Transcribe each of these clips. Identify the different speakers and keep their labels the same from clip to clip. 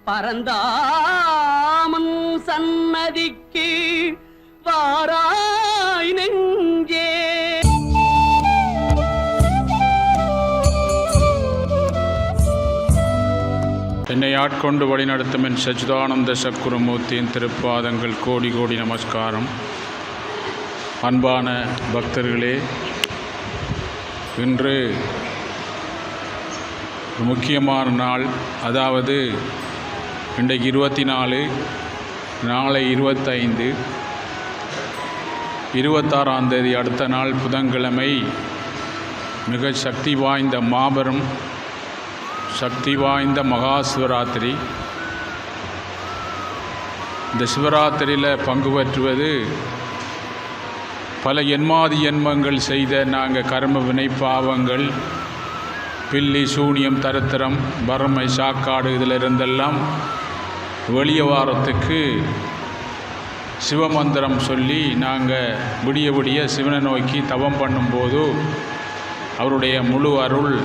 Speaker 1: பரந்தாமன் சன்னதிக்கு வாராய் நெஞ்சே.
Speaker 2: என்னை ஆட்கொண்டு வழிநடத்தும் என் சச்சிதானந்த சக்குரமூர்த்தியின் திருப்பாதங்கள் கோடி கோடி நமஸ்காரம். அன்பான பக்தர்களே, இன்று முக்கியமான நாள். அதாவது இன்றைக்கு 24, நாளை 25, 26ஆம் தேதி அடுத்த நாள் புதன்கிழமை மிக சக்தி வாய்ந்த மாபெரும் சக்தி வாய்ந்த மகா சிவராத்திரி. இந்த சிவராத்திரியில் பங்கு பெற்றுவது பல என்மாதி என்மங்கள் செய்த நாங்கள் கர்ம வினை பாவங்கள், பில்லி சூனியம் தரித்திரம் வறுமை சாக்காடு இதில் இருந்தெல்லாம் வெளிய வாரத்துக்கு சிவமந்திரம் சொல்லி நாங்கள் விடிய விடிய சிவனை நோக்கி தவம் பண்ணும்போது அவருடைய முழு அருள்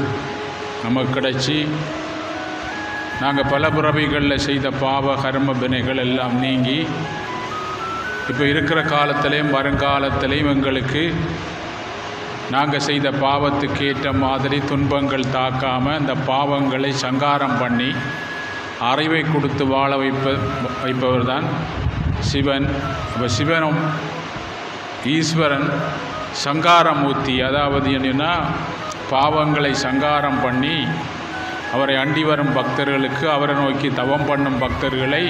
Speaker 2: நமக்கு கிடைச்சி நாங்கள் பல பிறவிகளில் செய்த பாவ கர்ம வினைகள் எல்லாம் நீங்கி இப்போ இருக்கிற காலத்திலையும் வருங்காலத்திலையும் எங்களுக்கு நாங்கள் செய்த பாவத்துக்கு ஏற்ற மாதிரி துன்பங்கள் தாக்காமல் அந்த பாவங்களை சங்காரம் பண்ணி அறிவை கொடுத்து வாழ வைப்பவர் தான் சிவன். இப்போ சிவனும் ஈஸ்வரன் சங்காரமூர்த்தி. அதாவது என்னென்னா, பாவங்களை சங்காரம் பண்ணி அவரை அண்டி வரும் பக்தர்களுக்கு, அவரை நோக்கி தவம் பண்ணும் பக்தர்களை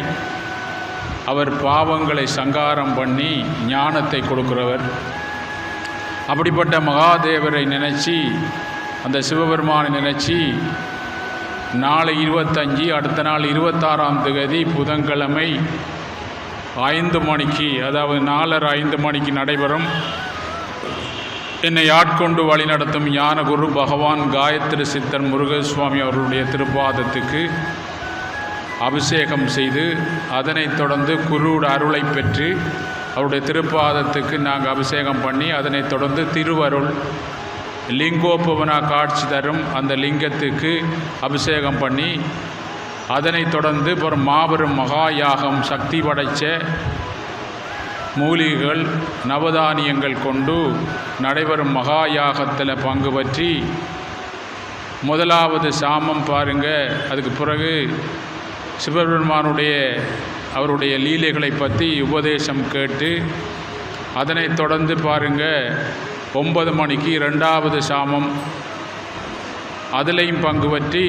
Speaker 2: அவர் பாவங்களை சங்காரம் பண்ணி ஞானத்தை கொடுக்கிறவர். அப்படிப்பட்ட மகாதேவரை நினச்சி, அந்த சிவபெருமானை நினச்சி நாளை 25, அடுத்த நாள் 26ஆம் தேதி புதன்கிழமை 5 மணிக்கு, அதாவது 4:30 மணிக்கு நடைபெறும் என்னை ஆட்கொண்டு வழிநடத்தும் ஞான குரு பகவான் காயத்ரி சித்தர் முருகசுவாமி அவர்களுடைய திருப்பாதத்துக்கு அபிஷேகம் செய்து, அதனைத் தொடர்ந்து குருவோட அருளை பெற்று அவருடைய திருப்பாதத்துக்கு நாங்கள் அபிஷேகம் பண்ணி, அதனைத் தொடர்ந்து திருவருள் லிங்கோபவனா காட்சி தரும் அந்த லிங்கத்துக்கு அபிஷேகம் பண்ணி, அதனைத் தொடர்ந்து ஒரு மாபெரும் மகா யாகம் சக்தி படைத்த மூலிகைகள் நவதானியங்கள் கொண்டு நடைபெறும் மகா யாகத்தில் பங்கு பற்றி முதலாவது சாமம் பாருங்கள். அதுக்கு பிறகு சிவபெருமானுடைய அவருடைய லீலைகளை பற்றி உபதேசம் கேட்டு, அதனைத் தொடர்ந்து பாருங்கள் 9 மணிக்கு 2வது சாமம், அதிலையும் பங்கு பற்றி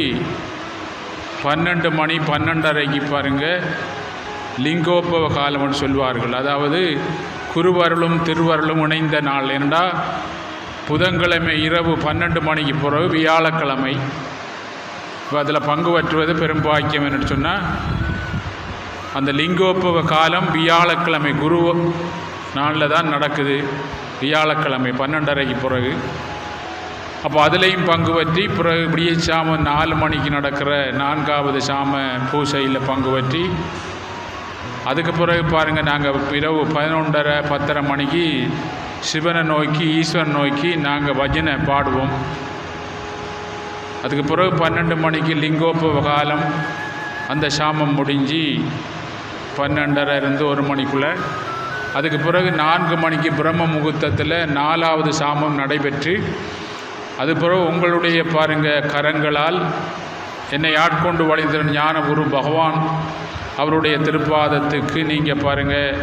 Speaker 2: 12 மணி 12:30க்கு பாருங்கள் லிங்கோபவ காலம்னு சொல்வார்கள். அதாவது குருவருளும் திருவருளும் இணைந்த நாள். என்றால் புதன்கிழமை இரவு 12 மணிக்கு பிறகு வியாழக்கிழமை. இப்போ அதில் பங்கு பற்றுவது பெரும்பாக்கியம் என்று சொன்னால், அந்த லிங்கோபவ காலம் வியாழக்கிழமை குரு நாளில் தான் நடக்குது. வியாழக்கிழமை 12:30க்கு பிறகு. அப்போ அதிலையும் பங்கு பற்றி பிறகு விடிய சாமம் 4 மணிக்கு நடக்கிற 4வது சாம பூசையில் பங்கு பற்றி, அதுக்கு பிறகு பாருங்கள் நாங்கள் இரவு 11:30 10:30 மணிக்கு சிவனை நோக்கி ஈஸ்வரன் நோக்கி நாங்கள் பஜனை பாடுவோம். அதுக்கு பிறகு 12 மணிக்கு லிங்கோபவ காலம் அந்த சாமம் முடிஞ்சு 12:30 இருந்து 1 மணிக்குள்ளே. அதுக்கு பிறகு 4 மணிக்கு பிரம்ம முகூர்த்தத்தில் 4வது சாமம் நடைபெற்று, அது பிறகு உங்களுடைய பாருங்கள் கரங்களால் என்னை ஆட்கொண்டு வழிந்தரும் ஞான குரு பகவான் அவருடைய திருப்பாதத்துக்கு நீங்கள் பாருங்கள்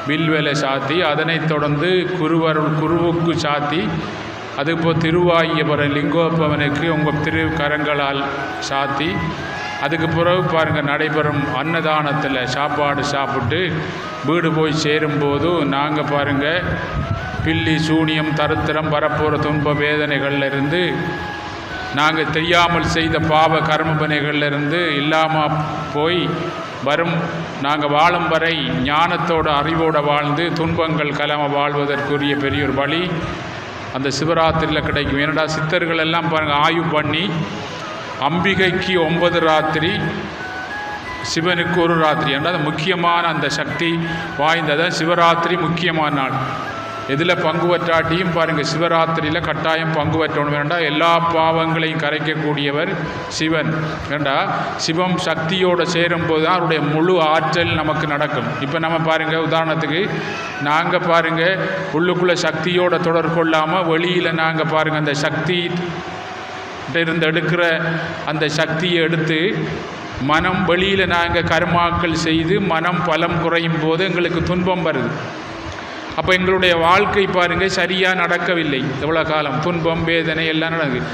Speaker 2: வில்வேலை சாத்தி, அதனைத் தொடர்ந்து குருவுக்கு சாத்தி, அதுபோல் திருவாகிய பிற லிங்கோபவனுக்கு உங்கள் திரு கரங்களால் சாத்தி, அதுக்கு பிறகு பாருங்கள் நடைபெறும் அன்னதானத்தில் சாப்பாடு சாப்பிட்டு வீடு போய் சேரும்போது நாங்கள் பாருங்கள் பில்லி சூனியம் தரித்திரம் வரப்போகிற துன்ப வேதனைகள்லேருந்து, நாங்கள் தெரியாமல் செய்த பாவ கர்மபனைகள்லேருந்து இல்லாமல் போய் வரும் நாங்கள் வாழும் வரை ஞானத்தோட அறிவோடு வாழ்ந்து துன்பங்கள் கலம வாழ்வதற்குரிய பெரிய ஒரு வழி அந்த சிவராத்திரியில் கிடைக்கும். ஏனடா சித்தர்கள் எல்லாம் பாருங்கள் ஆய்வு பண்ணி, அம்பிகைக்கு 9 ராத்திரி, சிவனுக்கு 1 ராத்திரி. என்றால் முக்கியமான அந்த சக்தி வாய்ந்ததான் சிவராத்திரி முக்கியமான நாள். இதில் பங்கு பற்றாட்டியும் பாருங்கள் சிவராத்திரியில் கட்டாயம் பங்கு பற்றணும் வேண்டாம். எல்லா பாவங்களையும் கரைக்கக்கூடியவர் சிவன் வேண்டாம். சிவம் சக்தியோடு சேரும்போது தான் அவருடைய முழு ஆற்றல் நமக்கு நடக்கும். இப்போ நம்ம பாருங்கள், உதாரணத்துக்கு நாங்கள் பாருங்கள் உள்ளுக்குள்ளே சக்தியோட தொடர்பு கொள்ளாமல் வெளியில் நாங்கள் பாருங்கள் அந்த சக்தி இருந்து எடுக்கிற அந்த சக்தியை எடுத்து மனம் வெளியில் நாங்கள் கர்மாக்கள் செய்து மனம் பலம் குறையும் போது எங்களுக்கு துன்பம் வருது. அப்போ எங்களுடைய வாழ்க்கை பாருங்கள் சரியாக நடக்கவில்லை. எவ்வளோ காலம் துன்பம் வேதனை எல்லாம் நடக்குது.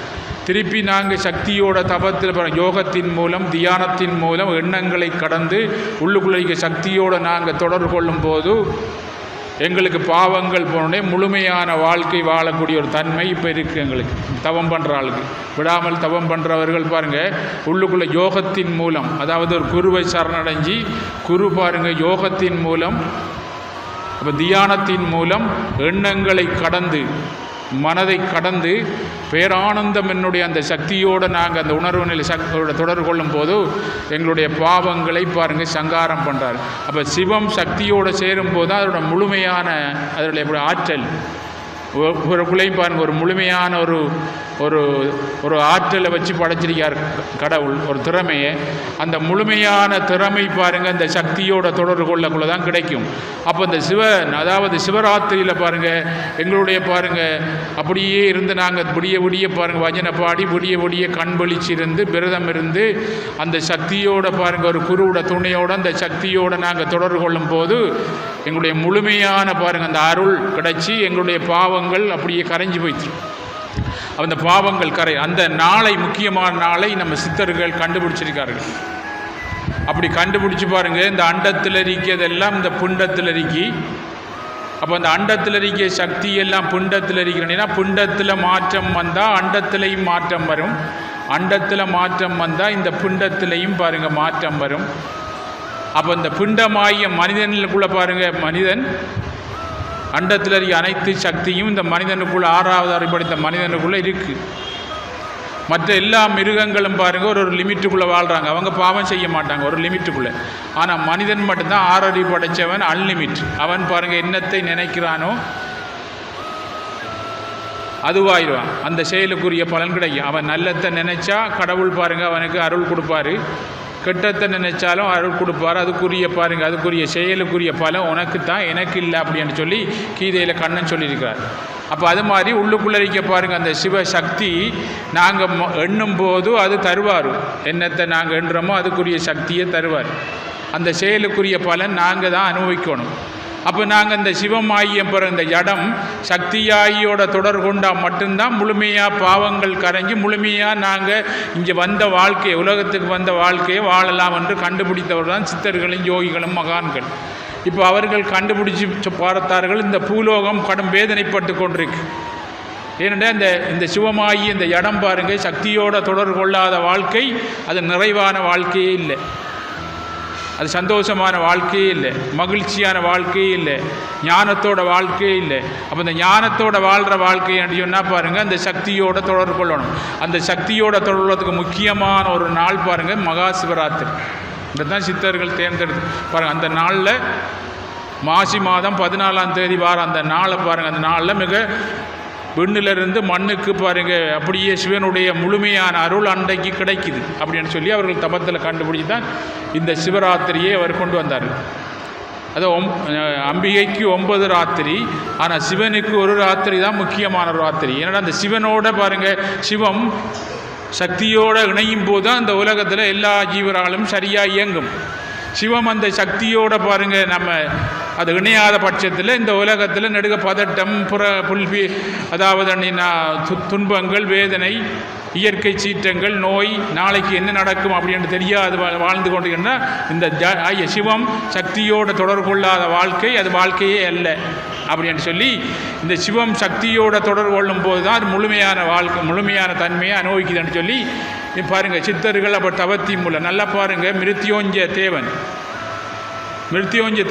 Speaker 2: திருப்பி நாங்கள் சக்தியோட தபத்தில் யோகத்தின் மூலம் தியானத்தின் மூலம் எண்ணங்களை கடந்து உள்ளுக்குள்ள சக்தியோடு நாங்கள் தொடர்பு கொள்ளும் போது எங்களுக்கு பாவங்கள் போனோடனே முழுமையான வாழ்க்கை வாழக்கூடிய ஒரு தன்மை இப்போ இருக்குது எங்களுக்கு. தவம் பண்ணுற ஆளுக்கு விடாமல் தவம் பண்ணுறவர்கள் பாருங்கள் உள்ளுக்குள்ளே யோகத்தின் மூலம், அதாவது ஒரு குருவை சரணடைஞ்சி குரு பாருங்கள் யோகத்தின் மூலம் அப்போ தியானத்தின் மூலம் எண்ணங்களை கடந்து மனதை கடந்து பேரானந்தம் என்னுடைய அந்த சக்தியோடு நாங்கள் அந்த உணர்வு நிலை சக்தியோட தொடர்பு கொள்ளும் போது எங்களுடைய பாவங்களை பாருங்கள் சங்காரம் பண்ணுறாரு. அப்போ சிவம் சக்தியோடு சேரும்போது தான் அதோட முழுமையான அதோடைய ஆற்றல் ஒரு குலையும் பாருங்கள் ஒரு முழுமையான ஒரு ஒரு ஒரு ஆற்றலை வச்சு படைச்சிருக்கார் கடவுள் ஒரு திறமையை. அந்த முழுமையான திறமை பாருங்கள் அந்த சக்தியோட தொடர்பு கொள்ளக்குள்ள தான் கிடைக்கும். அப்போ இந்த அதாவது சிவராத்திரியில் பாருங்கள் எங்களுடைய பாருங்கள் அப்படியே இருந்து நாங்கள் விடிய பாருங்கள் வஜனை பாடி விடிய கண் விழிச்சிருந்து விரதம் இருந்து அந்த சக்தியோட பாருங்கள் ஒரு குருவோட துணையோடு அந்த சக்தியோடு நாங்கள் தொடர்பு கொள்ளும் போது எங்களுடைய முழுமையான பாருங்கள் அந்த அருள் கிடைச்சி எங்களுடைய பாவங்கள் அப்படியே கரைஞ்சி போயிடுச்சு. அந்த பாவங்கள் கரை அந்த நாளை முக்கியமான நாளை நம்ம சித்தர்கள் கண்டுபிடிச்சிருக்கார்கள். அப்படி கண்டுபிடிச்சி பாருங்கள் இந்த அண்டத்தில் இருக்கிறதெல்லாம் இந்த புண்டத்தில் இருக்கி. அப்போ அந்த அண்டத்தில் இருக்க சக்தி எல்லாம் புண்டத்தில் இருக்கிறேன்னா புண்டத்தில் மாற்றம் வந்தால் அண்டத்திலையும் மாற்றம் வரும். அண்டத்தில் மாற்றம் வந்தால் இந்த புண்டத்திலையும் பாருங்கள் மாற்றம் வரும். அப்போ இந்த புண்டமாகிய மனிதனுக்குள்ளே பாருங்கள் மனிதன் அண்டத்தில் இருக்க அனைத்து சக்தியும் இந்த மனிதனுக்குள்ளே 6வது அறிவுபடைத்த மனிதனுக்குள்ளே இருக்குது. மற்ற எல்லா மிருகங்களும் பாருங்கள் ஒரு லிமிட்டுக்குள்ளே வாழ்கிறாங்க. அவங்க பாவம் செய்ய மாட்டாங்க ஒரு லிமிட்டுக்குள்ளே. ஆனால் மனிதன் மட்டும்தான் 6 அறிவு படைத்தவன் அன்லிமிட். அவன் பாருங்கள் என்னத்தை நினைக்கிறானோ அதுவாயிடுவான். அந்த செயலுக்குரிய பலன் கிடைக்கும். அவன் நல்லத்தை நினைச்சா கடவுள் பாருங்கள் அவனுக்கு அருள் கொடுப்பாரு. கெட்டத்தை நினைச்சாலும் அருள் கொடுப்பார். அதுக்குரிய பாருங்கள் அதுக்குரிய செயலுக்குரிய பலம் உனக்கு தான் எனக்கு இல்லை அப்படின்னு சொல்லி கீதையில் கண்ணன் சொல்லியிருக்கிறார். அப்போ அது மாதிரி உள்ளுக்குள்ளே இருக்க பாருங்கள் அந்த சிவசக்தி நாங்கள் எண்ணும் போது அது தருவார். என்னத்தை நாங்கள் எண்ணுறோமோ அதுக்குரிய சக்தியை தருவார். அந்த செயலுக்குரிய பலன் நாங்கள் தான் அனுபவிக்கணும். அப்போ நாங்கள் இந்த சிவமாகிய பிறகு இந்த இடம் சக்தியாகியோட தொடர்பு கொண்டால் மட்டும்தான் முழுமையாக பாவங்கள் கரைஞ்சி முழுமையாக நாங்கள் இங்கே வந்த வாழ்க்கையை உலகத்துக்கு வந்த வாழ்க்கையை வாழலாம் என்று கண்டுபிடித்தவர் தான் சித்தர்களும் யோகிகளும் மகான்கள். இப்போ அவர்கள் கண்டுபிடிச்சி பார்த்தார்கள் இந்த பூலோகம் கடும் வேதனைப்பட்டு கொண்டிருக்கு. ஏனென்றால் இந்த சிவமாகி இந்த இடம் பாருங்கள் சக்தியோட தொடர்பு கொள்ளாத வாழ்க்கை அது நிறைவான வாழ்க்கையே இல்லை. அது சந்தோஷமான வாழ்க்கையே இல்லை, மகிழ்ச்சியான வாழ்க்கையே இல்லை, ஞானத்தோட வாழ்க்கையே இல்லை. அப்போ இந்த ஞானத்தோட வாழ்கிற வாழ்க்கையை சொன்னால் பாருங்கள் அந்த சக்தியோட தொடர்பு கொள்ளணும். அந்த சக்தியோட தொடர்புறதுக்கு முக்கியமான ஒரு நாள் பாருங்கள் மகா சிவராத்திரி. இதுதான் சித்தர்கள் தேர்ந்தெடுத்து பாருங்கள். அந்த நாளில் மாசி மாதம் 14ஆம் தேதி வாரம் அந்த நாளை பாருங்கள். அந்த நாளில் மிக விண்ணிலிருந்து மண்ணுக்கு பாருங்கள் அப்படியே சிவனுடைய முழுமையான அருள் அன்றைக்கு கிடைக்குது அப்படின்னு சொல்லி அவர்கள் தபத்தில் கண்டுபிடிச்சி தான் இந்த சிவராத்திரியை அவர் கொண்டு வந்தார்கள். அது அம்பிகைக்கு 9 ராத்திரி, ஆனால் சிவனுக்கு ஒரு ராத்திரி தான் முக்கியமான ராத்திரி. ஏன்னா அந்த சிவனோட பாருங்கள் சிவம் சக்தியோடு இணையும் போது தான் இந்த உலகத்தில் எல்லா ஜீவராலும் சரியாக இயங்கும். சிவம் அந்த சக்தியோடு பாருங்கள் நம்ம அது இணையாத பட்சத்தில் இந்த உலகத்தில் நெடுக பதட்டம் புல்பி அதாவது துன்பங்கள் வேதனை இயற்கை சீற்றங்கள் நோய் நாளைக்கு என்ன நடக்கும் அப்படின்னு தெரியாது வாழ்ந்து கொண்டிருக்கின்ற இந்த சிவம் சக்தியோடு தொடர்பு கொள்ளாத வாழ்க்கை அது வாழ்க்கையே அல்ல அப்படின்னு சொல்லி இந்த சிவம் சக்தியோட தொடர்பு கொள்ளும் போது தான் அது முழுமையான வாழ்க்கை முழுமையான தன்மையை அனுபவிக்குதுன்னு சொல்லி பாருங்கள் சித்தர்கள். அப்போ தவத்தி மூலம் நல்லா பாருங்கள் மிருத்யோஞ்ச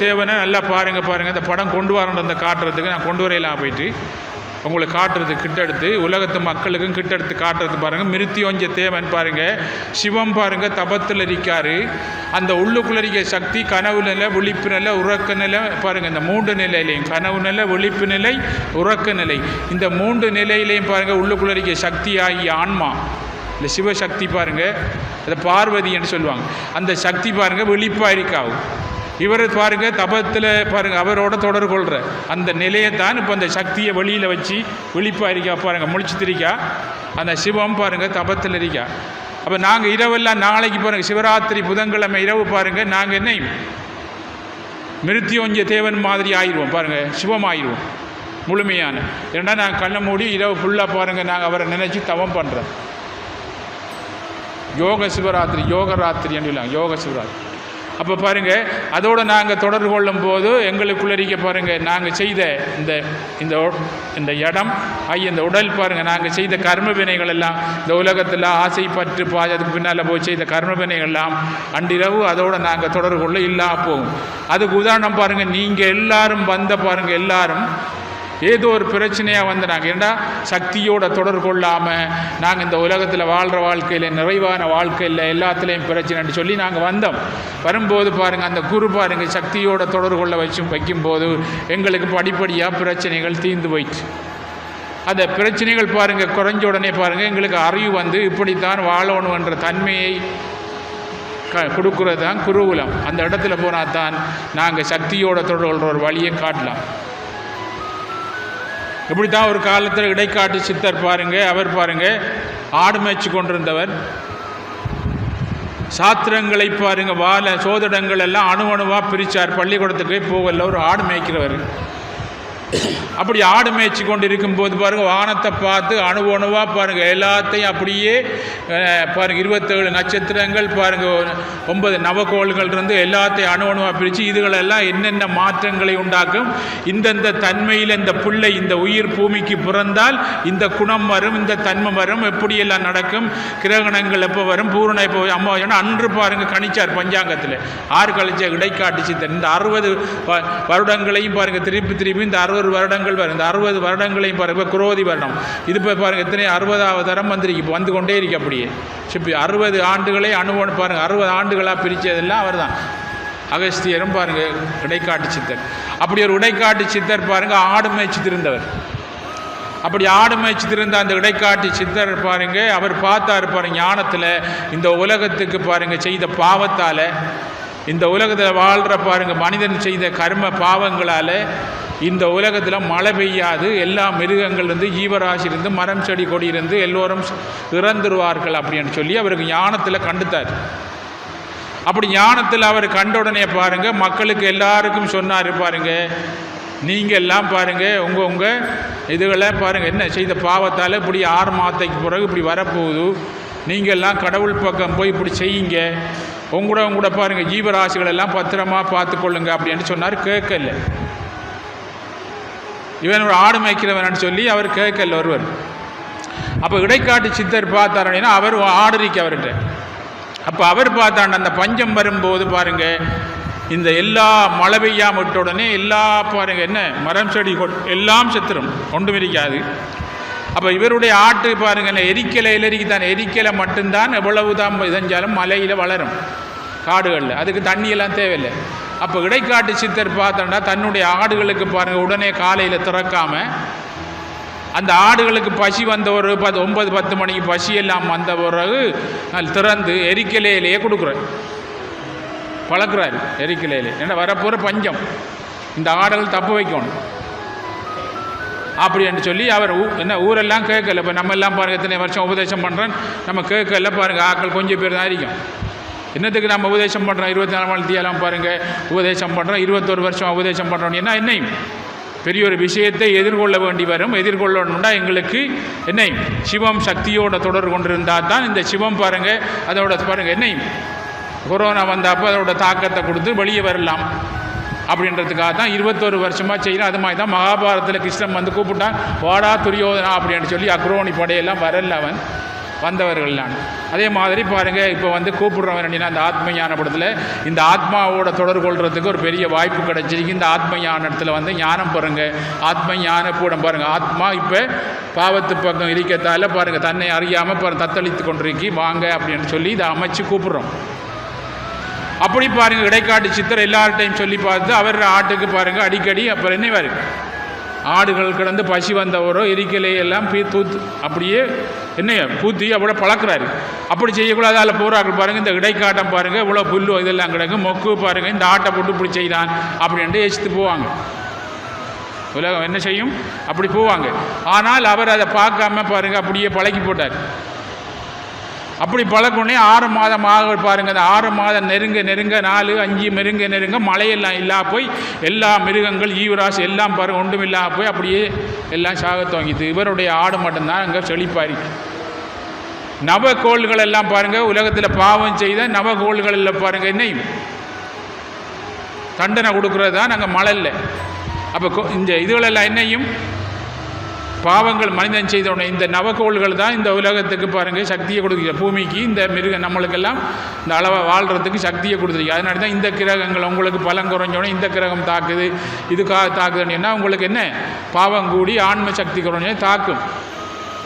Speaker 2: தேவனை நல்லா பாருங்கள் அந்த படம் கொண்டு வரணும் அந்த காட்டுறதுக்கு நான் கொண்டு வரையலாம் போயிட்டு உங்களுக்கு காட்டுறது கிட்டெடுத்து உலகத்து மக்களுக்கும் கிட்டெடுத்து காட்டுறது பாருங்கள். மிருத்யோஞ்ச தேவன் பாருங்கள், சிவம் பாருங்கள் தபத்தில் இருக்காரு. அந்த உள்ளுக்குள்ள இருக்க சக்தி கனவு நிலை, விழிப்பு நிலை, உறக்க நிலை பாருங்கள். இந்த 3 நிலையிலையும் கனவு நிலை, விழிப்பு நிலை, உறக்க நிலை, இந்த 3 நிலையிலையும் பாருங்கள் உள்ளுக்குள்ள இருக்க சக்தி ஆகிய ஆன்மா, இந்த சிவசக்தி பாருங்கள், அதை பார்வதி என்று சொல்லுவாங்க. அந்த சக்தி பாருங்கள் விழிப்பாக இருக்காவும். இவர் பாருங்கள் தபத்தில் பாருங்கள் அவரோட தொடர்பு கொள்கிற அந்த நிலையத்தான் இப்போ அந்த சக்தியை வெளியில் வச்சு விழிப்பாக இருக்கா பாருங்கள், முழிச்சு திரிக்கா. அந்த சிவம் பாருங்கள் தபத்தில் இருக்கா. அப்போ நாங்கள் இரவெல்லாம் நாளைக்கு பாருங்கள் சிவராத்திரி புதன்கிழமை இரவு பாருங்கள் நாங்கள் என்ன மிருத்யோஞ்ச தேவன் மாதிரி ஆயிடுவோம் பாருங்கள், சிவம் ஆயிடுவோம் முழுமையான. ஏன்னா நாங்கள் கண்ணை மூடி இரவு ஃபுல்லாக பாருங்கள் நாங்கள் அவரை நினச்சி தவம் பண்ணுறோம். யோக சிவராத்திரி, யோகராத்திரி என்று யோக சிவராத்திரி. அப்போ பாருங்கள் அதோடு நாங்கள் தொடர்பு கொள்ளும் போது எங்களுக்குள்ள இருக்க பாருங்கள் நாங்கள் செய்த இந்த இந்த இந்த இடம் இந்த உடல் பாருங்கள் நாங்கள் செய்த கர்ம வினைகள் எல்லாம் இந்த உலகத்தில் ஆசை பற்று அதுக்கு பின்னால் போய் செய்த கர்ம வினைகள் எல்லாம் அன்றிரவு அதோடு நாங்கள் தொடர்பு கொள்ள இல்லாமல் போகும். அதுக்கு உதாரணம் பாருங்கள், நீங்கள் எல்லாரும் வந்த பாருங்கள் எல்லாரும் ஏதோ ஒரு பிரச்சனையாக வந்து நாங்கள் ஏன்னா சக்தியோட தொடர்பு கொள்ளாமல் நாங்கள் இந்த உலகத்தில் வாழ்கிற வாழ்க்கையில் நிறைவான வாழ்க்கையில் எல்லாத்துலேயும் பிரச்சனைன்னு சொல்லி நாங்கள் வந்தோம். வரும்போது பாருங்கள் அந்த குரு பாருங்கள் சக்தியோட தொடர்பு கொள்ள வைக்கும்போது எங்களுக்கு படிப்படியாக பிரச்சனைகள் தீர்ந்து போயிடுச்சு. அந்த பிரச்சனைகள் பாருங்கள் குறைஞ்ச உடனே பாருங்கள் எங்களுக்கு அறிவு வந்து இப்படித்தான் வாழணுன்ற தன்மையை கொடுக்குறது தான் குருகுலம். அந்த இடத்துல போனால் தான் நாங்கள் சக்தியோட தொடர்பு கொள்கிற ஒரு வழியை காட்டலாம். இப்படி தான் ஒரு காலத்தில் இடைக்காட்டு சித்தர் பாருங்கள், அவர் பாருங்கள் ஆடு மேய்ச்சி கொண்டிருந்தவர். சாத்திரங்களை பாருங்கள் வாழ சோதிடங்கள் எல்லாம் அணுவாக பிரித்தார். பள்ளிக்கூடத்துக்கு போகல ஒரு ஆடு மேய்க்கிறவர். அப்படி ஆடு மேய்ச்சி கொண்டு இருக்கும்போது பாருங்கள் வானத்தை பார்த்து அணுவாக பாருங்கள் எல்லாத்தையும் அப்படியே பாருங்கள் 27 நட்சத்திரங்கள் பாருங்கள் 9 நவகோள்கள் இருந்து எல்லாத்தையும் அணுவாக பிரித்து இதுகளெல்லாம் என்னென்ன மாற்றங்களை உண்டாக்கும், இந்தந்த தன்மையில் இந்த பிள்ளை இந்த உயிர் பூமிக்கு பிறந்தால் இந்த குணம் வரும், இந்த தன்மை வரும், எப்படியெல்லாம் நடக்கும், கிரகணங்கள் எப்போ வரும், பூரண எப்போ அம்மா ஏன்னா அன்று பாருங்கள் கணிச்சார் பஞ்சாங்கத்தில். ஆறு கழிச்ச இடைக்காட்டு சித்தன் இந்த 60 வருடங்களையும் பாருங்கள் திருப்பி இந்த 60 வருடங்கள் வரும். இந்த 60 வருடங்களையும் பாருங்கள் குரோதி வருடம் இது இப்போ பாருங்கள் எத்தனை 60வது தரம் வந்திருக்கு, வந்து கொண்டே இருக்கு. அப்படியே 60 ஆண்டுகளை அனுபவம் பாருங்கள் 60 ஆண்டுகளாக பிரித்ததெல்லாம் அவர் தான். அகஸ்தியரும் பாருங்கள் இடைக்காட்டு சித்தர். அப்படி ஒரு இடைக்காட்டு சித்தர் பாருங்கள் ஆடு மேய்ச்சி திருந்தவர். அப்படி ஆடு மேய்ச்சி திருந்த அந்த இடைக்காட்டு சித்தர் பாருங்கள் அவர் பார்த்தாரு பாருங்கள் ஞானத்தில் இந்த உலகத்துக்கு பாருங்கள் செய்த பாவத்தால், இந்த உலகத்தில் வாழ்கிற பாருங்கள் மனிதன் செய்த கர்ம பாவங்களால் இந்த உலகத்தில் மழை பெய்யாது, எல்லா மிருகங்கள் இருந்து ஜீவராசி இருந்து மரம் செடி கொடி இருந்து எல்லோரும் இறந்துருவார்கள் அப்படின்னு சொல்லி அவருக்கு ஞானத்தில் கண்டுத்தார். அப்படி ஞானத்தில் அவர் கண்ட உடனே பாருங்கள் மக்களுக்கு எல்லாருக்கும் சொன்னார் பாருங்கள், நீங்கள் எல்லாம் பாருங்கள் உங்கள் இதுகளை பாருங்கள் என்ன செய்த பாவத்தால் இப்படி 6 மாதத்துக்கு பிறகு இப்படி வரப்போகுது, நீங்கள் எல்லாம் கடவுள் பக்கம் போய் இப்படி செய்யுங்க, உங்களோட பாருங்கள் ஜீவராசிகள் எல்லாம் பத்திரமா பார்த்துக்கொள்ளுங்க அப்படின்னு சொன்னார். கேட்கல. இவன் ஒரு ஆடு மேய்க்கிறவன் சொல்லி அவர் கேட்கல ஒருவர். அப்போ இடைக்காட்டு சித்தர் பார்த்தார் அப்படின்னா அவர் ஆடு இருக்கு அவர்கிட்ட. அப்போ அவர் பார்த்தாண்ட அந்த பஞ்சம் வரும்போது பாருங்கள் இந்த எல்லா மழை பெய்யாம விட்ட உடனே எல்லா பாருங்கள் என்ன மரம் செடி எல்லாம் செத்துரும், ஒன்றும் இருக்காது. அப்போ இவருடைய ஆட்டு பாருங்கள் எரிக்கலையில் இருக்குதான், எரிக்கலை மட்டும்தான் எவ்வளவு தான் செஞ்சாலும் மலையில் வளரும் காடுகளில், அதுக்கு தண்ணியெல்லாம் தேவையில்லை. அப்போ இடைக்காட்டு சித்தர் பார்த்தோன்னா தன்னுடைய ஆடுகளுக்கு பாருங்கள் உடனே காலையில் திறக்காமல் அந்த ஆடுகளுக்கு பசி வந்த ஒரு 9-10 மணிக்கு பசியெல்லாம் வந்த பிறகு திறந்து எரிக்கலையிலேயே கொடுக்குறாரு, பழக்கிறாரு எரிக்கலையிலே. ஏன்னா வரப்போகிற பஞ்சம் இந்த ஆடுகள் தப்பு வைக்கணும் அப்படின்னு சொல்லி அவர் என்ன ஊரெல்லாம் கேட்கல. இப்போ நம்ம எல்லாம் பாருங்கள் எத்தனை வருஷம் உபதேசம் பண்ணுறோம், நம்ம கேட்கல பாருங்கள் ஆட்கள் கொஞ்சம் பேர் தான் இருக்கும். என்னத்துக்கு நம்ம உபதேசம் பண்ணுறோம் 24 மணித்தியெல்லாம் பாருங்கள் உபதேசம் பண்ணுறோம், 21 வருஷம் உபதேசம் பண்ணுறோம்னா என்னையும் பெரிய ஒரு விஷயத்தை எதிர்கொள்ள வேண்டி வரும். எதிர்கொள்ளணும்னா எங்களுக்கு என்னையும் சிவம் சக்தியோட தொடர்பு கொண்டிருந்தால் தான் இந்த சிவம் பாருங்கள் அதோட பாருங்கள் என்னையும் கொரோனா வந்தப்போ அதோட தாக்கத்தை கொடுத்து வெளியே வரலாம் அப்படின்றதுக்காக தான் 21 வருஷமாக செய்யலாம். அது மாதிரி தான் மகாபாரதத்தில் கிருஷ்ணன் வந்து கூப்பிட்டான் வாடா துரியோதனா அப்படின்னு சொல்லி அக்ரோணி படையெல்லாம் வரல அவன். வந்தவர்கள்லாம். அதே மாதிரி பாருங்கள், இப்போ வந்து கூப்பிடுறவன் அப்படின்னா அந்த ஆத்ம ஞானப்படத்தில் இந்த ஆத்மாவோட தொடர்பு கொள்றதுக்கு ஒரு பெரிய வாய்ப்பு கிடைச்சிருக்கு. இந்த ஆத்ம ஞானத்தில் வந்து ஞானம் பாருங்க, ஆத்ம ஞான கூடம் பாருங்கள். ஆத்மா இப்போ பாவத்து பக்கம் இருக்கத்தால் பாருங்கள் தன்னை அறியாமல் தத்தளித்து கொண்டிருக்கி வாங்க அப்படின்னு சொல்லி இதை அமைச்சு கூப்பிட்றோம். அப்படி பாருங்கள், இடைக்காட்டு சித்தர் எல்லார்ட்டையும் சொல்லி பார்த்து அவர் ஆட்டுக்கு பாருங்கள் அடிக்கடி அப்புறம் என்ன வருது, ஆடுகள் கிடந்து பசி வந்தவரோ எரிக்கலையெல்லாம் தூத்து அப்படியே என்ன பூத்தி அப்படி பழக்கிறாரு. அப்படி செய்யக்கூடாது. அதில் போகிறார்கள் பாருங்கள், இந்த இடைக்காட்டம் பாருங்கள் இவ்வளோ புல்லு இதெல்லாம் கிடக்கு, மொக்கு பாருங்கள் இந்த ஆட்டை போட்டு இப்படி செய்தான் அப்படின்ட்டு எச்சித்து போவாங்க. உலகம் என்ன செய்யும், அப்படி போவாங்க. ஆனால் அவர் அதை பார்க்காம பாருங்கள் அப்படியே பழக்கி போட்டார். அப்படி பழக்கொன்னே 6 மாதம் ஆக பாருங்கள், அந்த 6 மாதம் நெருங்க 4, 5 நெருங்க மழையெல்லாம் இல்லா போய் எல்லா மிருகங்கள் ஈவராசி எல்லாம் பாருங்கள் ஒன்றும் இல்லாமல் போய் அப்படியே எல்லாம் சாக துவங்கிது. இவருடைய ஆடு மட்டும்தான் அங்கே செழிப்பாரி. நவகோள்கள் எல்லாம் பாருங்கள், உலகத்தில் பாவம் செய்த நவகோள்கள் எல்லாம் பாருங்கள் என்னையும் தண்டனை கொடுக்குறது தான் நாங்கள் மழை இல்லை. அப்போ இந்த இதுகளெல்லாம் என்னையும் பாவங்கள் மனிதன் செய்தோடனே இந்த நவகோள்கள் தான் இந்த உலகத்துக்கு பாருங்கள் சக்தியை கொடுக்குற, பூமிக்கு இந்த மிருகம் நம்மளுக்கெல்லாம் இந்த அளவை வாழ்கிறதுக்கு சக்தியை கொடுத்துருக்கு. அதனால தான் இந்த கிரகங்கள் உங்களுக்கு பலம் குறைஞ்சோடனே இந்த கிரகம் தாக்குது, இதுக்காக தாக்குதுன்னா உங்களுக்கு என்ன பாவம் கூடி ஆன்ம சக்தி குறைஞ்சோடனே தாக்கும்.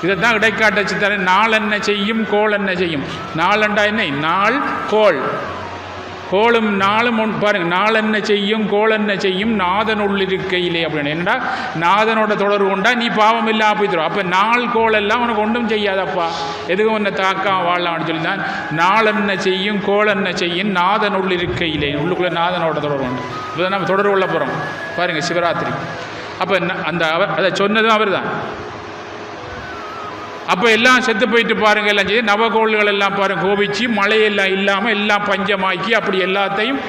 Speaker 2: இதைத்தான் இடைக்காட்ட சித்தரன் நாள் என்ன செய்யும் கோள் என்ன செய்யும். நாளண்டா என்ன, நாள் கோள், கோளும் நாளும் பாருங்கள், நாள் என்ன செய்யும் கோள் என்ன செய்யும் நாதனுள் இருக்கையிலே அப்படின்னு. என்னடா நாதனோட தொடர்பு கொண்டா நீ பாவம் இல்லாமல் போய்த்துரும். அப்போ நாள் கோள் எல்லாம் உனக்கு ஒன்றும் செய்யாதப்பா, எதுவும் உன்னை தாக்காம வாழலாம்னு சொல்லி தான் நாள் என்ன செய்யும் கோள் என்ன செய்யும் நாதனுள் இருக்கையிலே, உள்ளுக்குள்ளே நாதனோட தொடர்பு உண்டு. இப்போ நம்ம தொடர்பு கொள்ள போகிறோம் பாருங்கள் சிவராத்திரி. அப்போ அந்த அதை சொன்னதும் அவர் தான். அப்போ எல்லாம் செத்து போயிட்டு பாருங்கள், எல்லாம் செய்து நவகோள்கள் எல்லாம் பாருங்கள் கோபிச்சு மழையெல்லாம் இல்லாமல் எல்லாம் பஞ்சமாக்கி அப்படி எல்லாத்தையும்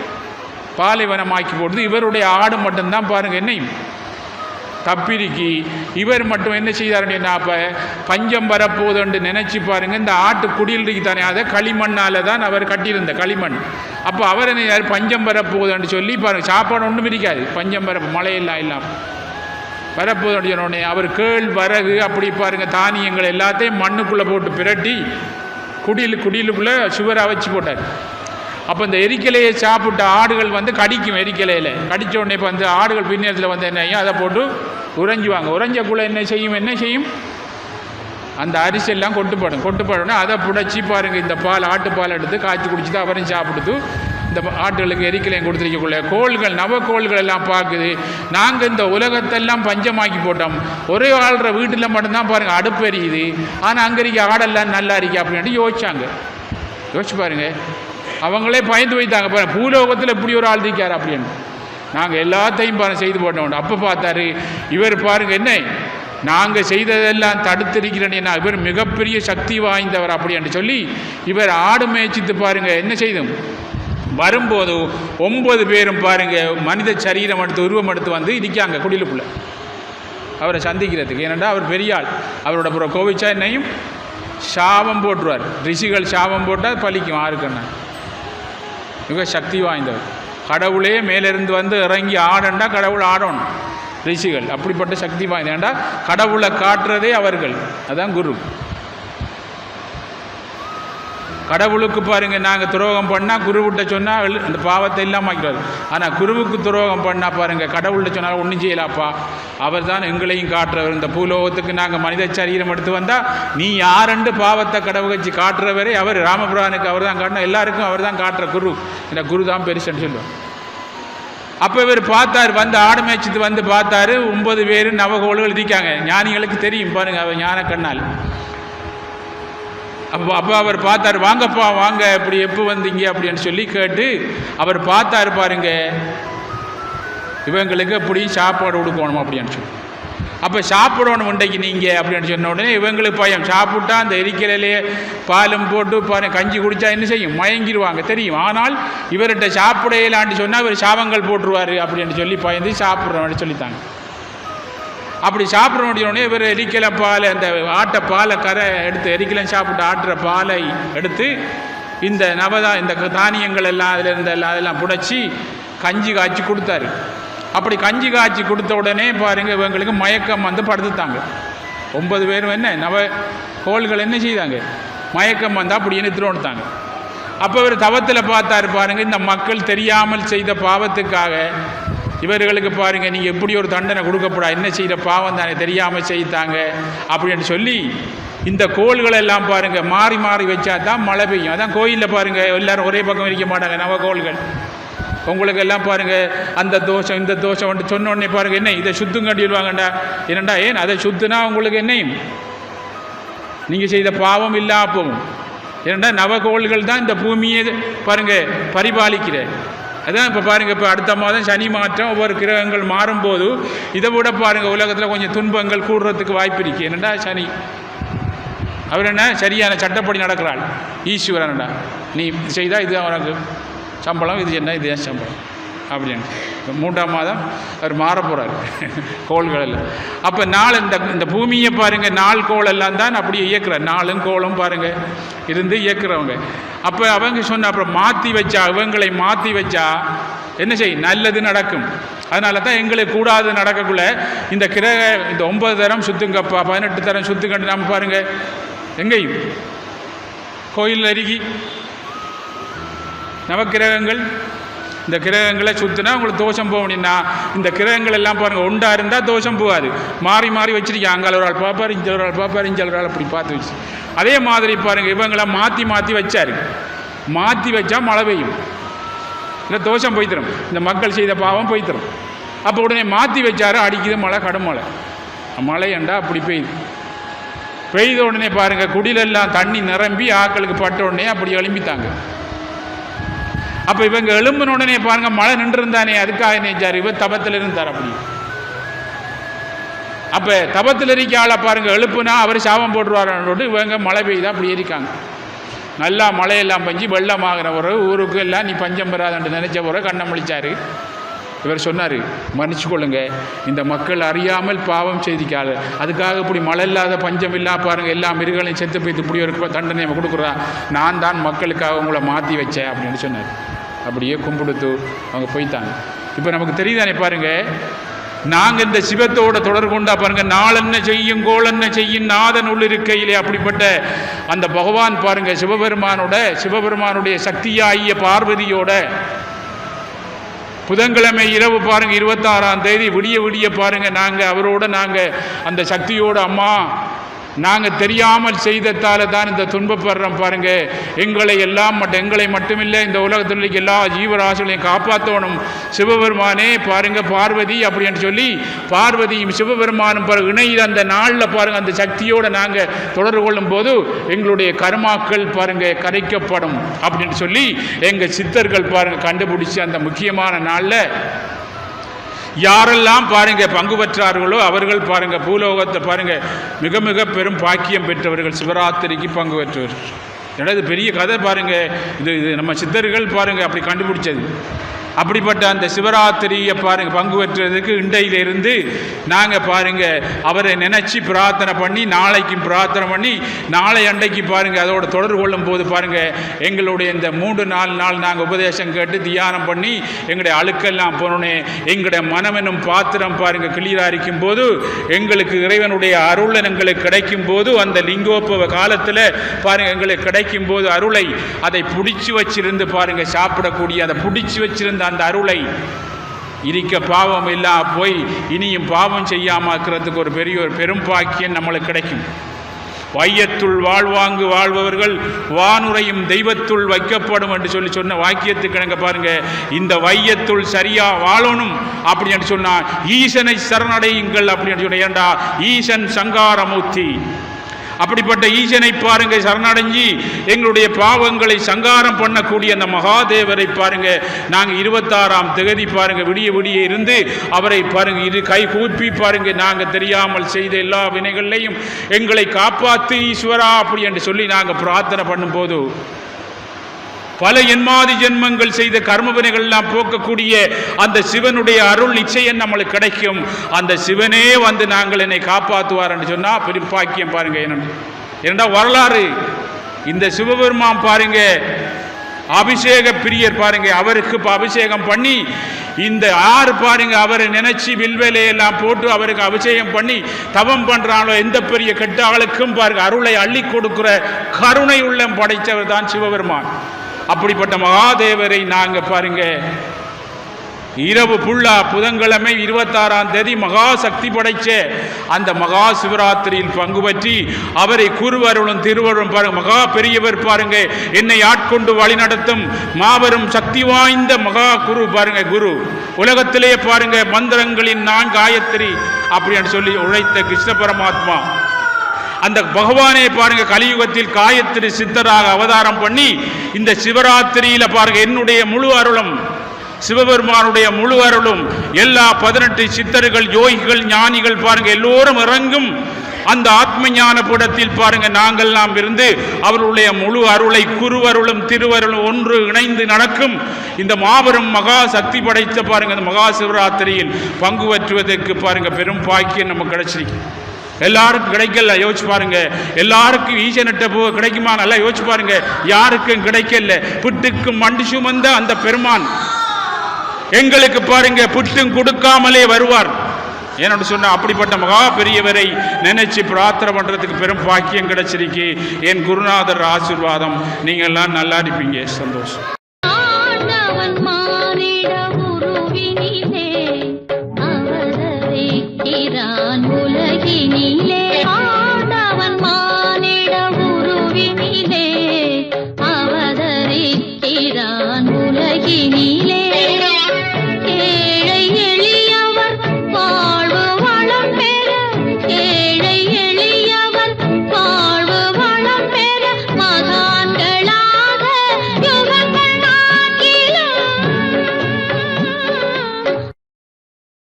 Speaker 2: பாலைவனமாக்கி போடுது. இவருடைய ஆடு மட்டும்தான் பாருங்கள் என்னையும் தப்பிரிக்கி இவர் மட்டும் என்ன செய்தாருன்னா, அப்போ பஞ்சம் வரப்போகுதுன்னு நினச்சி பாருங்கள், இந்த ஆட்டு குடியில் தானே அதை களிமண்ணால் தான் அவர் கட்டியிருந்த களிமண். அப்போ அவர் என்ன பஞ்சம் வரப்போகுதுன்னு சொல்லி பாருங்கள், சாப்பாடு ஒன்றும் இருக்காது, பஞ்சம் வர மழையெல்லாம் இல்லாமல் வரப்போதோடனே அவர் கேள் வரகு அப்படி பாருங்கள் தானியங்கள் எல்லாத்தையும் மண்ணுக்குள்ளே போட்டு பிரட்டி குடிலுக்குள்ளே சுவராக வச்சு போட்டார். அப்போ இந்த எரிக்கலையை சாப்பிட்ட ஆடுகள் வந்து கடிக்கும், எரிக்கலையில் கடித்த உடனே இப்போ அந்த ஆடுகள் பின்னத்தில் வந்து என்ன செய்யும், அதை போட்டு உறைஞ்சுவாங்க. உறைஞ்சக்குள்ளே என்ன செய்யும் அந்த அரிசியெல்லாம் கொட்டுப்படணும். அதை புடைச்சி பாருங்கள் இந்த பால் ஆட்டுப்பால் எடுத்து காய்ச்சி குடிச்சு தான் அவரையும் சாப்பிடுது. இந்த ஆட்டுகளுக்கு எரிக்கலையும் கொடுத்துருக்கக்குள்ள கோள்கள் நவக்கோள்கள் எல்லாம் பார்க்குது. நாங்கள் இந்த உலகத்தெல்லாம் பஞ்சமாக்கி போட்டோம், ஒரே வாழ்கிற வீட்டில் மட்டும்தான் பாருங்கள் அடுப்பு எரியுது, ஆனால் அங்கே இருக்க ஆடெல்லாம் நல்லா இருக்கு அப்படின்ட்டு யோசிச்சு பாருங்கள். அவங்களே பயந்து வைத்தாங்க பாருங்கள், பூலோகத்தில் இப்படி ஒரு ஆள் இருக்கார் அப்படின்னு. நாங்கள் எல்லாத்தையும் செய்து போட்டோம். அப்போ பார்த்தாரு இவர் பாருங்கள் என்ன நாங்கள் செய்ததெல்லாம் தடுத்திருக்கிறேன்னா இவர் மிகப்பெரிய சக்தி வாய்ந்தவர் அப்படின்னு சொல்லி இவர் ஆடு மேய்ச்சித்து பாருங்கள் என்ன செய்தும் வரும்போது 9 பேரும் பாருங்கள் மனித சரீரம் எடுத்து உருவம் எடுத்து வந்து இருக்காங்க குடிலுக்குள்ளே அவரை சந்திக்கிறதுக்கு. ஏனென்றால் அவர் பெரிய ஆள், அவரோட புற கோவிச்சா என்னையும் சாபம் போட்டுருவார். ரிஷிகள் சாபம் போட்டால் பலிக்கும் ஆறுக்கண்ணா, மிக சக்தி வாய்ந்தவர். கடவுளே மேலிருந்து வந்து இறங்கி ஆடண்டா கடவுள் ஆடணும். ரிஷிகள் அப்படிப்பட்ட சக்தி வாய்ந்த, ஏண்டா கடவுளை காட்டுறதே அவர்கள், அதான் குரு. கடவுளுக்கு பாருங்கள் நாங்கள் துரோகம் பண்ணால் குருவிட்ட சொன்னால் அந்த பாவத்தை இல்லாமல் ஆக்கிறார். ஆனால் குருவுக்கு துரோகம் பண்ணால் பாருங்கள் கடவுள்கிட்ட சொன்னால் ஒன்றும் செய்யலாப்பா, அவர் தான் எங்களையும் காட்டுறவர். இந்த பூலோகத்துக்கு நாங்கள் மனித சரீரம் எடுத்து வந்தால் நீ யாருண்டு பாவத்தை கடவுள் வச்சு காட்டுறவரே அவர். ராமபுரானுக்கு அவர் தான் காட்டணும், எல்லாருக்கும் அவர் தான் காட்டுற குரு. இந்த குரு தான் பெருசுன்னு சொல்லுவோம். அப்போ இவர் பார்த்தார், வந்து ஆடு மேய்ச்சிட்டு வந்து பார்த்தாரு 9 பேர் நவகோள்கள் இருக்காங்க. ஞானிகளுக்கு தெரியும் பாருங்கள், அவர் ஞான கண்ணால். அப்போ அவர் பார்த்தார், வாங்கப்பா வாங்க இப்படி எப்போ வந்தீங்க அப்படின்னு சொல்லி கேட்டு அவர் பார்த்தாரு பாருங்க, இவங்களுக்கு எப்படி சாப்பாடு கொடுக்கணும் அப்படின்னு சொல்லி. அப்போ சாப்பிடணும் இன்றைக்கு நீங்கள் அப்படின்னு சொன்ன உடனே இவங்களுக்கு பயம். சாப்பிட்டா அந்த எரிக்கலையிலே பாலும் போட்டு பாருங்கள் கஞ்சி குடித்தா என்ன செய்யும், மயங்கிடுவாங்க தெரியும். ஆனால் இவர்கிட்ட சாப்பிடையலான்னு சொன்னால் இவர் சாபங்கள் போட்டுருவார் அப்படின்னு சொல்லி பயந்து சாப்பிட்றோன்னு சொல்லித்தாங்க. அப்படி சாப்பிட முடியவுடனே இவர் எரிக்கலை பாலை அந்த ஆட்டை பாலை கரை எடுத்து எரிக்கலை சாப்பிட்டு ஆட்டுற பாலை எடுத்து இந்த இந்த தானியங்கள் எல்லாம் அதில் இருந்த அதெல்லாம் புடைச்சி கஞ்சி காய்ச்சி கொடுத்தாரு. அப்படி கஞ்சி காய்ச்சி கொடுத்த உடனே பாருங்கள் இவங்களுக்கு மயக்கம் வந்து படுத்துத்தாங்க. 9 பேரும் என்ன கோள்கள் என்ன செய்தாங்க, மயக்கம் வந்தால் அப்படி நிறுத்திட்டாங்க. அப்போ இவர் தவத்தில் பார்த்தாரு பாருங்க, இந்த மக்கள் தெரியாமல் செய்த பாவத்துக்காக இவர்களுக்கு பாருங்க நீங்கள் எப்படி ஒரு தண்டனை கொடுக்கப்படா, என்ன செய்கிற பாவம் தானே தெரியாமல் செய்தாங்க அப்படின்னு சொல்லி இந்த கோள்களை எல்லாம் பாருங்க மாறி மாறி வச்சா தான் மழை பெய்யும். அதான் கோயிலில் பாருங்க எல்லாரும் ஒரே பக்கம் இருக்க மாட்டாங்க, நவகோள்கள். உங்களுக்கு எல்லாம் பாருங்க அந்த தோஷம் இந்த தோஷம் வந்து சொன்ன உடனே பாருங்க என்ன இதை சுத்தம் கட்டிடுவாங்கண்டா. என்னண்டா ஏன் அதை சுத்துனா உங்களுக்கு என்னையும் நீங்கள் செய்த பாவம் இல்லா போகும். ஏன்னா நவகோள்கள் தான் இந்த பூமியை பாருங்க பரிபாலிக்கிற. அதான் இப்போ பாருங்கள், இப்போ அடுத்த மாதம் சனி மாற்றம், ஒவ்வொரு கிரகங்கள் மாறும்போது இதை விட பாருங்கள் உலகத்தில் கொஞ்சம் துன்பங்கள் கூடுறதுக்கு வாய்ப்பு இருக்குது. என்னடா சனி அவர் என்ன சரியான சட்டப்படி நடக்கிறாள் ஈஸ்வரன்டா, நீ செய்தால் இது அவனுக்கு சம்பளம், இது என்ன இது ஏன் சம்பளம் அப்படின்னு. 3ஆம் மாதம் அவர் மாற போகிறார் கோள்கள் எல்லாம். அப்போ நாள் இந்த பூமியை பாருங்கள் நாள் கோள் எல்லாம் தான் அப்படியே இயக்குறார். நாளும் கோளும் பாருங்கள் இருந்து இயக்குறவங்க. அப்போ அவங்க சொன்ன அப்புறம் மாற்றி வச்சா இவங்களை மாற்றி வச்சா என்ன செய்யும், நல்லது நடக்கும். அதனால தான் எங்களுக்கு கூடாது நடக்கக்குள்ள இந்த கிரக இந்த 9 தரம் சுத்துங்கப்பா 18 தரம் சுத்துங்கன்னு நம்ம பாருங்கள் எங்கேயும் கோயில் அருகி நவக்கிரகங்கள் இந்த கிரகங்களை சுற்றினா உங்களுக்கு தோஷம் போக முடியும்னா இந்த கிரகங்கள் எல்லாம் பாருங்கள் ஒன்றா இருந்தால் தோஷம் போகாது. மாறி மாறி வச்சுருக்கீங்க, அங்கே ஒரு ஆள் பார்ப்பார், இங்கே ஒரு ஆள் பார்ப்பார், இங்கே ஒரு ஆள் அப்படி பார்த்து வச்சு. அதே மாதிரி பாருங்கள் இவங்களை மாற்றி மாற்றி வச்சார். மாற்றி வச்சா மழை பெய்யும், இல்லை தோஷம் போய்த்தரும், இந்த மக்கள் செய்த பாவம் போய்த்தரும். அப்போ உடனே மாற்றி வச்சாரு, அடிக்குது மழை, கடும் மழை. மழை ஏண்டா அப்படி பெய்த உடனே பாருங்கள் குடிலெல்லாம் தண்ணி நிரம்பி ஆக்களுக்கு பட்ட உடனே அப்படி எழும்பித்தாங்க. அப்போ இவங்க எழும்பின உடனே பாருங்க மழை நின்றுருந்தானே, அதுக்காக நினைச்சார் இவர் தபத்தில் இருந்தார். அப்படி அப்போ தபத்தில் இருக்க ஆளை பாருங்க எழுப்புனா அவர் சாபம் போட்டுருவாரோட்டு இவங்க மழை பெய்யுதா அப்படி இருக்காங்க. நல்லா மழையெல்லாம் பஞ்சு வெள்ளமாகிற ஒரு ஊருக்கு எல்லாம் நீ பஞ்சம் பெறாதுன்னு நினைச்ச ஒரு கண்ணை முழிச்சாரு. இவர் சொன்னார், மன்னிச்சு கொள்ளுங்க, இந்த மக்கள் அறியாமல் பாவம் செய்திக்காது, அதுக்காக இப்படி மழை இல்லாத பஞ்சம் இல்லா பாருங்கள் எல்லா மிருகங்களையும் செத்து போய்த்து இப்படி ஒரு தண்டனை கொடுக்குறா, நான் தான் மக்களுக்காக உங்களை மாற்றி வச்சேன் அப்படின்னு சொன்னார். அப்படியே கும்பிடுத்து அவங்க போய்த்தாங்க. இப்போ நமக்கு தெரியுதானே பாருங்கள், நாங்கள் இந்த சிவத்தோட தொடர்பு கொண்டா பாருங்கள், நாளென்ன செய்யும் கோளென்ன செய்யும் நாதன் உள்ளிருக்கையிலே அப்படிப்பட்ட அந்த பகவான் பாருங்கள் சிவபெருமானுடைய சக்தியாகிய பார்வதியோட புதன்கிழமை இரவு பாருங்கள் 26ஆம் தேதி விடிய விடிய பாருங்கள் நாங்கள் அவரோட நாங்கள் அந்த சக்தியோட அம்மா நாங்கள் தெரியாமல் செய்ததால தான் இந்த துன்பப்படுறோம் பாருங்கள், எங்களை மட்டுமில்லை இந்த உலகத்தில் இருக்க எல்லா ஜீவராசிகளையும் காப்பாற்றணும் சிவபெருமானே பாருங்கள் பார்வதி அப்படின்னு சொல்லி பார்வதியும் சிவபெருமானும் இணையில் அந்த நாளில் பாருங்கள் அந்த சக்தியோடு நாங்கள் தொடர்பு கொள்ளும் போது எங்களுடைய கர்மாக்கள் பாருங்கள் கரைக்கப்படும் அப்படின்னு சொல்லி எங்கள் சித்தர்கள் பாருங்கள் கண்டுபிடிச்சி அந்த முக்கியமான நாளில் யாரெல்லாம் பாருங்க பங்கு பெற்றார்களோ அவர்கள் பாருங்க பூலோகத்தை பாருங்க மிக மிக பெரும் பாக்கியம் பெற்றவர்கள், சிவராத்திரிக்கு பங்கு பெற்றவர்கள். ஏன்னா இது பெரிய கதை பாருங்க, இது நம்ம சித்தர்கள் பாருங்க அப்படி கண்டுபிடிச்சது. அப்படிப்பட்ட அந்த சிவராத்திரியை பாருங்க பங்கு பெற்றதுக்கு இண்டையிலிருந்து நாங்கள் பாருங்க அவரை நினைச்சு பிரார்த்தனை பண்ணி நாளைக்கும் பிரார்த்தனை பண்ணி நாளை அண்டைக்கு பாருங்க அதோட தொடர்பு கொள்ளும் போது பாருங்க எங்களுடைய இந்த 3-4 நாள் நாங்கள் உபதேசம் கேட்டு தியானம் பண்ணி எங்களுடைய அழுக்கெல்லாம் போனோன்னே எங்களுடைய மனமெனும் பாத்திரம் பாருங்க கிளியராக இருக்கும் போது எங்களுக்கு இறைவனுடைய அருள் எங்களுக்கு கிடைக்கும் போது அந்த லிங்கோத்பவ காலத்தில் பாருங்க எங்களுக்கு கிடைக்கும் போது அருளை அதை பிடிச்சி வச்சிருந்து பாருங்க சாப்பிடக்கூடிய அதை பிடிச்சி வச்சிருந்த அந்த அருளை இருக்க பாவம் இல்லா போய் இனியும் பாவம் செய்யாமல் இருக்கிறதுக்கு ஒரு பெரும் பாக்கியம் நம்மளுக்கு கிடைக்கும். வையத்துள் வாழ்வாங்கு வாழ்பவர்கள் வானுரையும் தெய்வத்துள் வைக்கப்படும் என்று சொன்ன வாக்கியத்துக்கு எனக்கு பாருங்க இந்த வையத்துள் சரியா வாழணும் அப்படின்னு சொன்னா ஈசனை சரணடையுங்கள் அப்படின்னு சொன்ன ஏண்டா ஈசன் சங்காரமூர்த்தி. அப்படிப்பட்ட ஈசனை பாருங்க சரணடைஞ்சி எங்களுடைய பாவங்களை சங்காரம் பண்ணக்கூடிய அந்த மகாதேவரை பாருங்க நாங்கள் 26ஆம் தேதி பாருங்க விடிய விடிய இருந்து அவரை பாருங்க கை கூப்பி பாருங்க நாங்கள் தெரியாமல் செய்த எல்லா வினைகளையும் எங்களை காப்பாற்று ஈஸ்வரா அப்படி என்று சொல்லி நாங்கள் பிரார்த்தனை பண்ணும்போது பல என்மாதி ஜென்மங்கள் செய்த கர்மவினைகள் எல்லாம் போக்கக்கூடிய அந்த சிவனுடைய அருள் நிச்சயம் நம்மளுக்கு கிடைக்கும். அந்த சிவனே வந்து நாங்கள் என்னை காப்பாற்றுவார் என்று சொன்னால் பெரும் பாக்கியம் பாருங்க. என்னடா வரலாறு இந்த சிவபெருமான் பாருங்க அபிஷேக பிரியர் பாருங்க, அவருக்கு இப்போ அபிஷேகம் பண்ணி இந்த ஆறு பாருங்க, அவரை நினைச்சு வில்வலையெல்லாம் போட்டு அவருக்கு அபிஷேகம் பண்ணி தவம் பண்றாங்களோ எந்த பெரிய கெட்ட ஆளுக்கும் பாருங்க அருளை அள்ளி கொடுக்கிற கருணை உள்ளம் படைத்தவர் தான் சிவபெருமான். அப்படிப்பட்ட மகாதேவரை நாங்க பாருங்க இரவு புல்லா புதன்கிழமை 26ஆம் தேதி மகா சக்தி படைச்ச அந்த மகா சிவராத்திரியில் பங்கு பற்றி அவரை குருவருளும் திருவருளும் பாருங்க, மகா பெரியவர் பாருங்க, என்னை ஆட்கொண்டு வழி நடத்தும் மாபெரும் சக்தி வாய்ந்த மகா குரு பாருங்க. குரு உலகத்திலே பாருங்க மந்திரங்களின் நான் காயத்ரி அப்படின்னு சொல்லி உழைத்த கிருஷ்ண பரமாத்மா அந்த பகவானே பாருங்க கலியுகத்தில் காயத்ரி சித்தராக அவதாரம் பண்ணி இந்த சிவராத்திரியில பாருங்க என்னுடைய முழு அருளும் சிவபெருமானுடைய முழு அருளும் எல்லா 18 சித்தர்கள் யோகிகள் ஞானிகள் பாருங்க எல்லோரும் இறங்கும் அந்த ஆத்ம ஞான பீடத்தில் பாருங்க நாங்கள் நாம் இருந்து அவர்களுடைய முழு அருளை குருவருளும் திருவருளும் ஒன்று இணைந்து நடக்கும் இந்த மாபெரும் மகா சக்தி படைத்த பாருங்க இந்த மகா சிவராத்திரியில் பங்கு பற்றுவதற்கு பாருங்க பெரும் பாக்கியம் நமக்கு கிடைச்சிருக்கு. எல்லாருக்கும் கிடைக்கல, யோசிச்சு பாருங்க. எல்லாருக்கும் ஈசனட்ட போ கிடைக்குமா, நல்லா யோசிச்சு பாருங்க. யாருக்கும் கிடைக்கல. புட்டுக்கும் மண்டு சுமந்த அந்த பெருமான் எங்களுக்கு பாருங்க புட்டும் கொடுக்காமலே வருவார் ஏன்னு சொன்ன அப்படிப்பட்ட மகா பெரியவரை நினைச்சு பிரார்த்தனை பண்றதுக்கு பெரும் பாக்கியம் கிடைச்சிருக்கு. என் குருநாதர் ஆசீர்வாதம். நீங்க எல்லாம் நல்லா இருப்பீங்க. சந்தோஷம்.